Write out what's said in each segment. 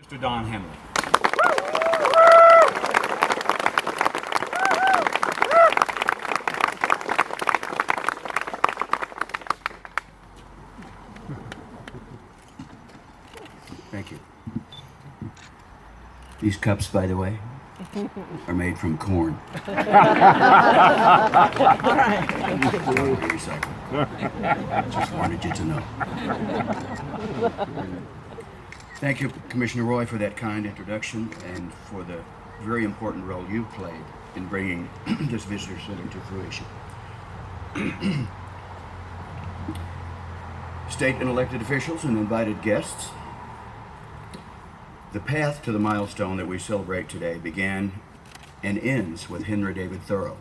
Mr. Don Henley. Thank you. These cups, by the way, are made from corn. Just wanted you to know. Thank you, Commissioner Roy, for that kind introduction and for the very important role you've played in bringing this visitor center to fruition. State and elected officials and invited guests, the path to the milestone that we celebrate today began and ends with Henry David Thoreau.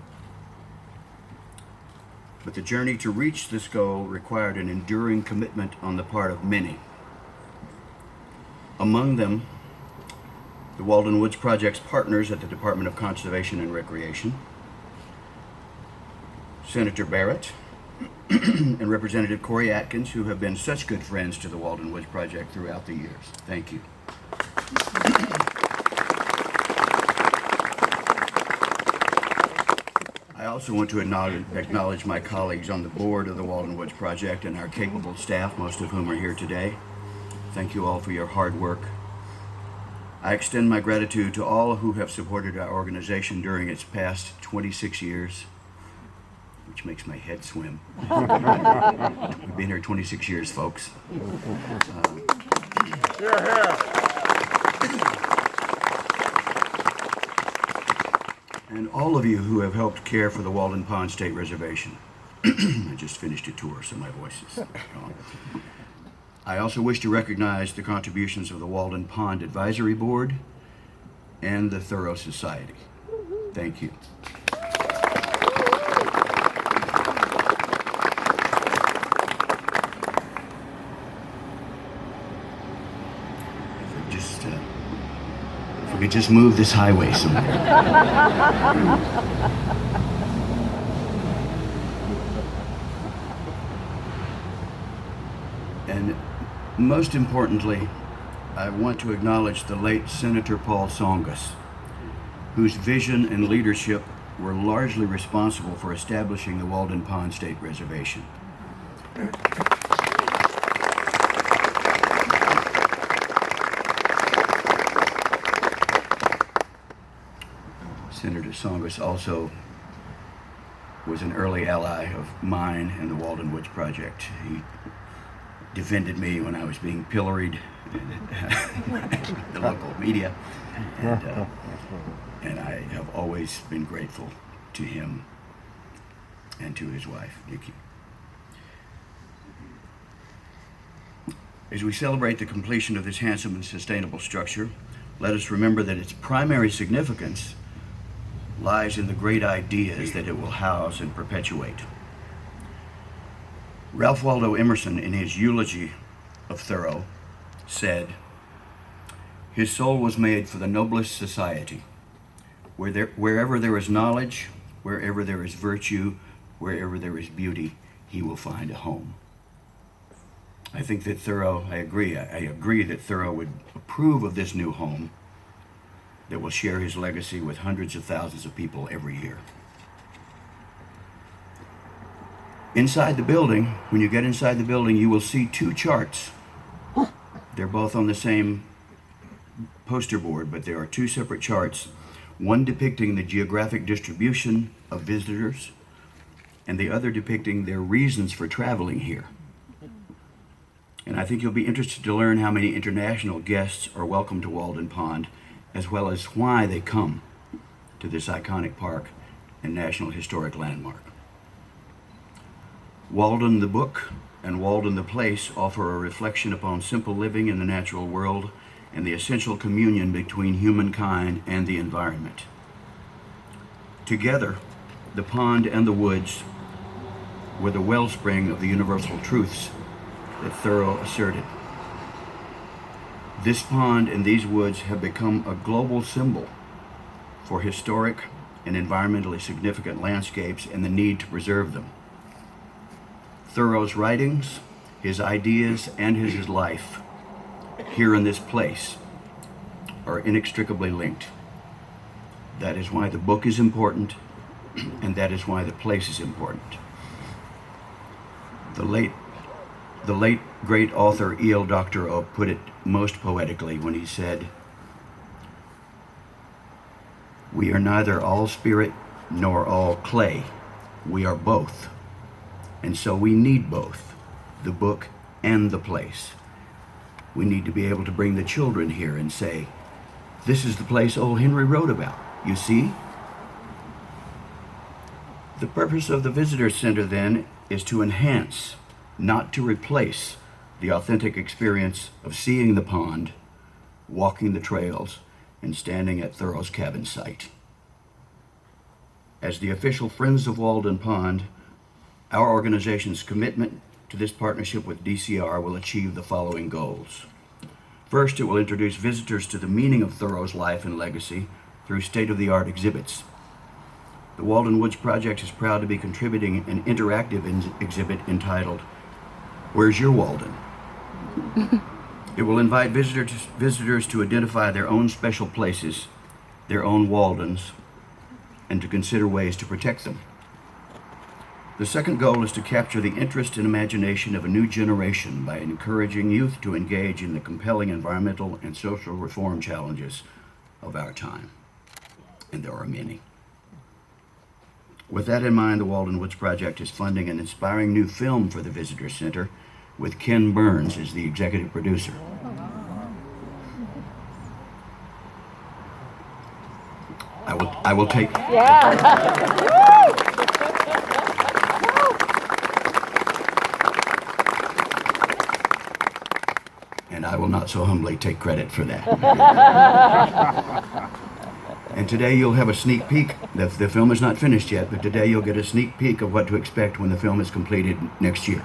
But the journey to reach this goal required an enduring commitment on the part of many. Among them, the Walden Woods Project's partners at the Department of Conservation and Recreation, Senator Barrett, and Representative Corey Atkins, who have been such good friends to the Walden Woods Project throughout the years. Thank you. I also want to acknowledge my colleagues on the board of the Walden Woods Project and our capable staff, most of whom are here today. Thank you all for your hard work. I extend my gratitude to all who have supported our organization during its past 26 years, which makes my head swim. We've been here 26 years, folks. And all of you who have helped care for the Walden Pond State Reservation. I just finished a tour, so my voice is gone. I also wish to recognize the contributions of the Walden Pond Advisory Board and the Thoreau Society. Thank you. If we could just move this highway somewhere. And most importantly, I want to acknowledge the late Senator Paul Tsongas, whose vision and leadership were largely responsible for establishing the Walden Pond State Reservation. Senator Tsongas also was an early ally of mine and the Walden Woods Project. He defended me when I was being pilloried in the local media, and I have always been grateful to him and to his wife, Nikki. As we celebrate the completion of this handsome and sustainable structure, let us remember that its primary significance lies in the great ideas that it will house and perpetuate. Ralph Waldo Emerson, in his eulogy of Thoreau, said, "His soul was made for the noblest society. Wherever there is knowledge, wherever there is virtue, wherever there is beauty, he will find a home." I think that I agree that Thoreau would approve of this new home that will share his legacy with hundreds of thousands of people every year. Inside the building, when you get inside the building, you will see two charts. They're both on the same poster board, but there are two separate charts, one depicting the geographic distribution of visitors, and the other depicting their reasons for traveling here. And I think you'll be interested to learn how many international guests are welcome to Walden Pond, as well as why they come to this iconic park and National Historic Landmark. Walden the book and Walden the place offer a reflection upon simple living in the natural world and the essential communion between humankind and the environment. Together, the pond and the woods were the wellspring of the universal truths that Thoreau asserted. This pond and these woods have become a global symbol for historic and environmentally significant landscapes and the need to preserve them. Thoreau's writings, his ideas, and his life here in this place are inextricably linked. That is why the book is important, and that is why the place is important. The late great author E.L. Doctorow put it most poetically when he said, "We are neither all spirit nor all clay. We are both. And so we need both, the book and the place. We need to be able to bring the children here and say, 'This is the place old Henry wrote about. You see?'" The purpose of the Visitor Center, then, is to enhance, not to replace, the authentic experience of seeing the pond, walking the trails, and standing at Thoreau's cabin site. As the official Friends of Walden Pond, our organization's commitment to this partnership with DCR will achieve the following goals. First, it will introduce visitors to the meaning of Thoreau's life and legacy through state-of-the-art exhibits. The Walden Woods Project is proud to be contributing an interactive exhibit entitled, "Where's Your Walden?" It will invite visitors to identify their own special places, their own Waldens, and to consider ways to protect them. The second goal is to capture the interest and imagination of a new generation by encouraging youth to engage in the compelling environmental and social reform challenges of our time. And there are many. With that in mind, the Walden Woods Project is funding an inspiring new film for the Visitor Center with Ken Burns as the executive producer. I will take... And I will not so humbly take credit for that. And today you'll have a sneak peek. The film is not finished yet, but today you'll get a sneak peek of what to expect when the film is completed next year.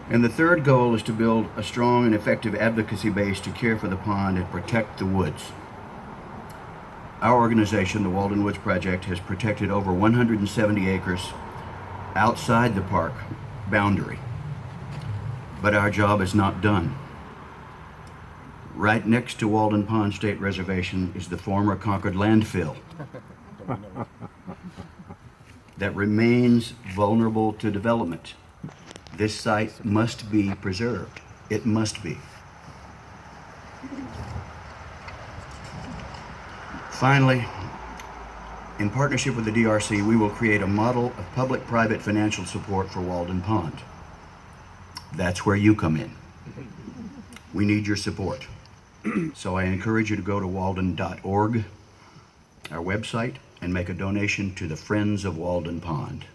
And the third goal is to build a strong and effective advocacy base to care for the pond and protect the woods. Our organization, the Walden Woods Project, has protected over 170 acres outside the park boundary. But our job is not done. Right next to Walden Pond State Reservation is the former Concord landfill that remains vulnerable to development. This site must be preserved. It must be. Finally, in partnership with the DRC, we will create a model of public-private financial support for Walden Pond. That's where you come in. We need your support. So I encourage you to go to walden.org, our website, and make a donation to the Friends of Walden Pond.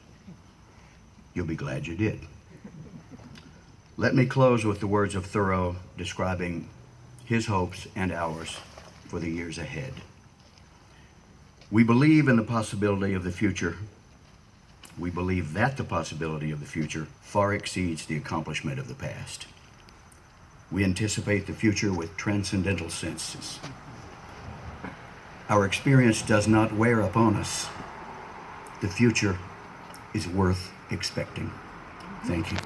You'll be glad you did. Let me close with the words of Thoreau describing his hopes and ours for the years ahead. We believe in the possibility of the future. We believe that the possibility of the future far exceeds the accomplishment of the past. We anticipate the future with transcendental senses. Our experience does not wear upon us. The future is worth expecting. Thank you.